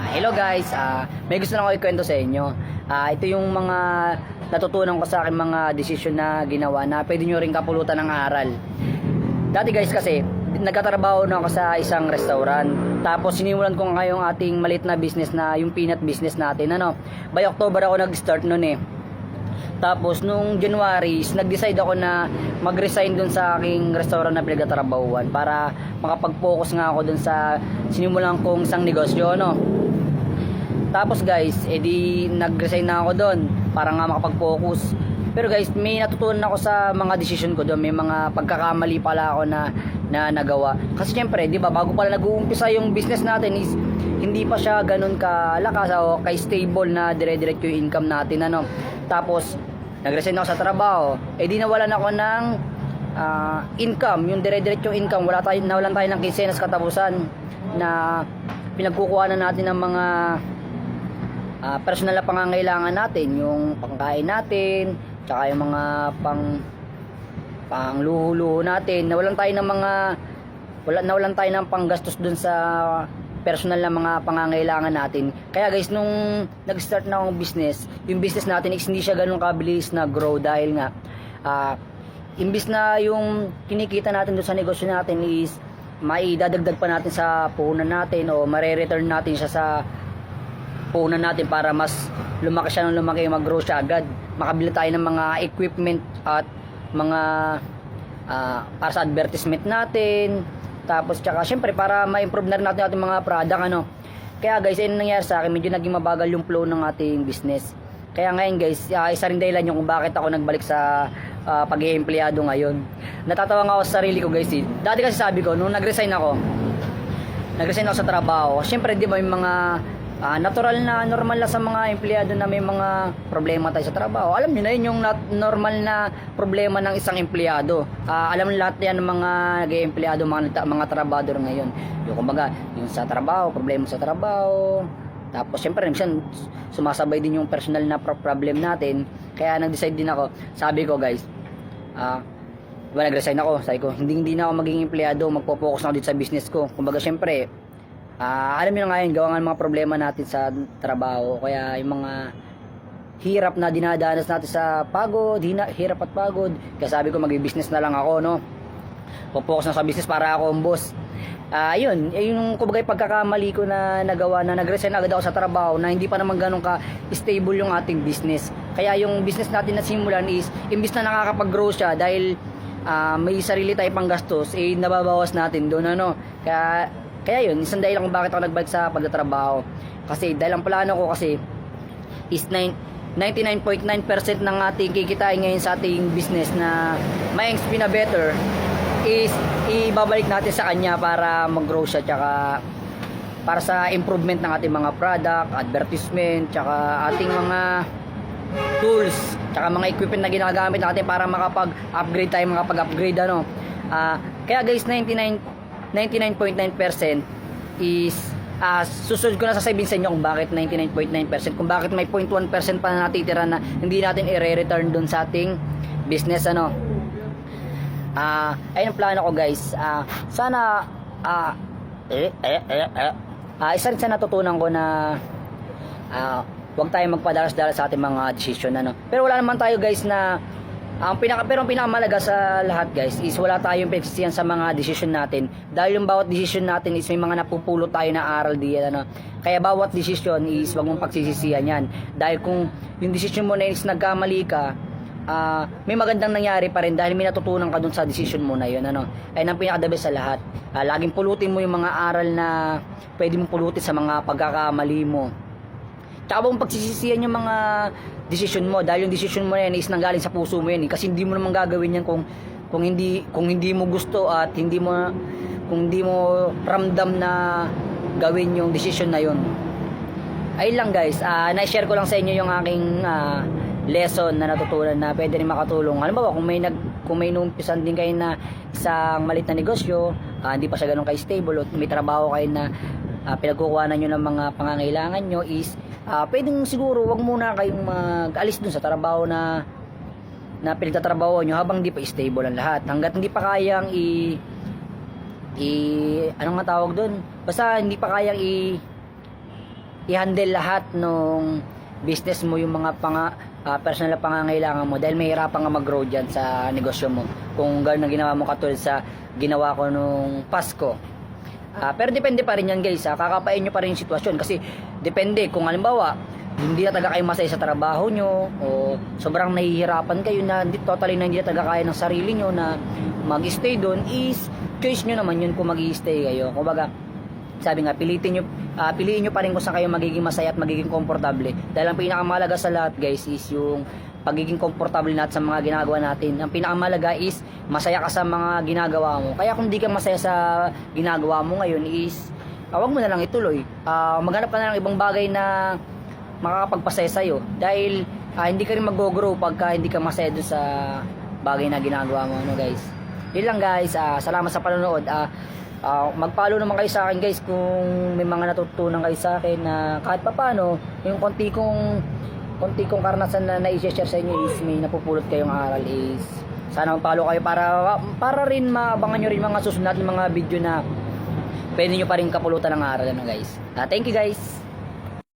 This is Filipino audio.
Hello guys, may gusto lang ako ikwento sa inyo. Ito yung mga natutunan ko sa akin mga desisyon na ginawa na pwede nyo rin kapulutan ng aral. Dati guys kasi, nagkatrabaho na ako sa isang restaurant. Tapos sinimulan ko ngayong ating maliit na business na yung peanut business natin. By October ako nag-start nun eh. Tapos nung January, nag-decide ako na mag-resign dun sa aking restaurant na pinagtatrabahuan para makapag-focus nga ako dun sa sinimulan kong isang negosyo, Tapos guys, edi nag-resign na ako doon para nga makapag-focus. Pero guys, may natutunan ako sa mga decision ko doon. May mga pagkakamali pala ako na nagawa. Kasi syempre, 'di ba, bago pala nag-uumpisa yung business natin is hindi pa siya ganoon kalakas o ka-stable na dire-diretso yung income natin, Tapos nag-resign ako sa trabaho. Edi nawalan ako ng income, yung dire-diretso income. Nawalan tayo ng kinsenas katapusan na pinagkukuha na natin ng mga personal na pangangailangan natin, yung pangkain natin, tsaka yung mga pangluho-luho natin. Nawalan tayo ng panggastos dun sa personal na mga pangangailangan natin. Kaya guys, nung nag-start na akong business, yung business natin is hindi siya ganun kabilis na grow dahil nga imbis na yung kinikita natin dun sa negosyo natin is maidadagdag pa natin sa puhunan natin o mare-return natin siya sa puhunan natin para mas lumaki siya ng lumaki, mag-grow siya agad. Makabili tayo ng mga equipment at mga para sa advertisement natin. Tapos tsaka syempre para ma-improve na rin natin ating mga product, Kaya guys, ayun nangyari sa akin, medyo naging mabagal yung flow ng ating business. Kaya ngayon guys, isa rin dahilan yung kung bakit ako nagbalik sa pag-i-empleyado ngayon. Natatawa nga ako sa sarili ko guys. Dati kasi sabi ko, nung nag-resign ako sa trabaho, syempre di ba yung mga natural na normal na sa mga empleyado na may mga problema tayo sa trabaho. Alam niyo na yun yung normal na problema ng isang empleyado. Alam niyo lahat yan ng mga nag-empleyado, mga trabador ngayon. Yung kumbaga, yung sa trabaho, problema sa trabaho. Tapos syempre minsan sumasabay din yung personal na problem natin. Kaya nag-decide din ako. Sabi ko guys, diba nag-resign ako, sabi ko, hindi na ako magiging empleyado, magpo-focus na ako dito sa business ko. Kumbaga syempre, alam niyo na ngayon, gawa nga mga problema natin sa trabaho. Kaya yung mga hirap na dinadanas natin sa pagod, hirap at pagod. Kaya sabi ko, mag-business na lang ako, Focus na sa business para ako ang boss. Yun, yung kumbaga pagkakamali ko na nagawa na nag-resign agad ako sa trabaho na hindi pa naman ganun ka-stable yung ating business. Kaya yung business natin na simulan is, imbis na nakakapag-grow siya dahil may sarili tayo pang gastos, nababawas natin doon, Kaya yun, isang dahil kung bakit ako nagbalik sa pagtatrabaho. Kasi dahil ang plano ko kasi is 99.9% ng ating kikitain ngayon sa ating business na may better is ibabalik natin sa kanya para mag-grow siya, tsaka para sa improvement ng ating mga product, advertisement, tsaka ating mga tools, tsaka mga equipment na ginagamit natin para makapag-upgrade tayo, makapag-upgrade, Kaya guys, 99.9% is susunod ko na sasabihin sa inyo kung bakit 99.9%, kung bakit may 0.1% pa na natitira na hindi natin i-return dun sa ating business, ayun ang plano ko guys. Sana isa rin sa natutunan ko na huwag tayo magpadalas-dalas sa ating mga decision, Pero wala naman tayo guys na ang pinakamalaga sa lahat guys is wala tayong pinagsisihan sa mga decision natin, dahil yung bawat decision natin is may mga napupulot tayo na aral diyan, Kaya bawat decision is wag mong pagsisisihan yan, dahil kung yung decision mo na is nagkamali ka, may magandang nangyari pa rin dahil may natutunan ka dun sa decision mo na yun, Ayun ang pinaka-the best sa lahat. Laging pulutin mo yung mga aral na pwede mong pulutin sa mga pagkakamali mo. Tsaka mong pagsisisihan yung mga decision mo, dahil yung decision mo na yan is nanggaling sa puso mo yan, kasi hindi mo naman gagawin yan kung hindi mo gusto at kung hindi mo ramdam na gawin yung decision na yun. Ayun lang guys, na-share ko lang sa inyo yung aking lesson na natutunan na pwede rin makatulong. Halimbawa, kung may numpisan din kayo na isang maliit na negosyo, hindi pa siya ganun ka-stable, o may trabaho kayo na pinagkukuhanan nyo ng mga pangangailangan nyo, is pwedeng siguro wag muna kayong mag-alis dun sa trabaho na pinagtatrabaho nyo habang hindi pa stable ang lahat, hanggat hindi pa kayang anong nga tawag dun, basta hindi pa kayang i-handle lahat ng business mo, yung mga personal na pangangailangan mo, dahil mahirapan ka mag-grow dyan sa negosyo mo kung gano'n ang ginawa mo, katulad sa ginawa ko nung Pasko. Pero depende pa rin yan guys, kakapain nyo pa rin yung sitwasyon, kasi depende kung halimbawa hindi na taga kayo masaya sa trabaho nyo, o sobrang nahihirapan kayo na totally na hindi na taga kaya ng sarili nyo na mag-stay doon, is choice nyo naman yun kung mag-stay kayo. Kumbaga, sabi nga, piliin nyo pa rin kung saan kayo magiging masaya at magiging komportable, dahil ang pinakamahalaga sa lahat guys is yung pagiging komportable natin sa mga ginagawa natin. Ang pinakamahalaga is masaya ka sa mga ginagawa mo. Kaya kung di ka masaya sa ginagawa mo ngayon is wag mo na lang ituloy. Maghanap ka na ng ibang bagay na makakapagpasaya sa'yo, dahil hindi ka rin mag-grow pagka hindi ka masaya dun sa bagay na ginagawa mo, guys. Yun lang guys, salamat sa panonood. Mag-follow naman kayo sa akin guys kung may mga natutunan kayo sa akin na kahit papano, yung konti kong karanasan na na-share sa inyo is may napupulot kayong aral, is sana mag-follow kayo para rin maabangan nyo rin mga susunod na mga video na pwede nyo pa rin kapulutan ng aral, guys. Thank you guys.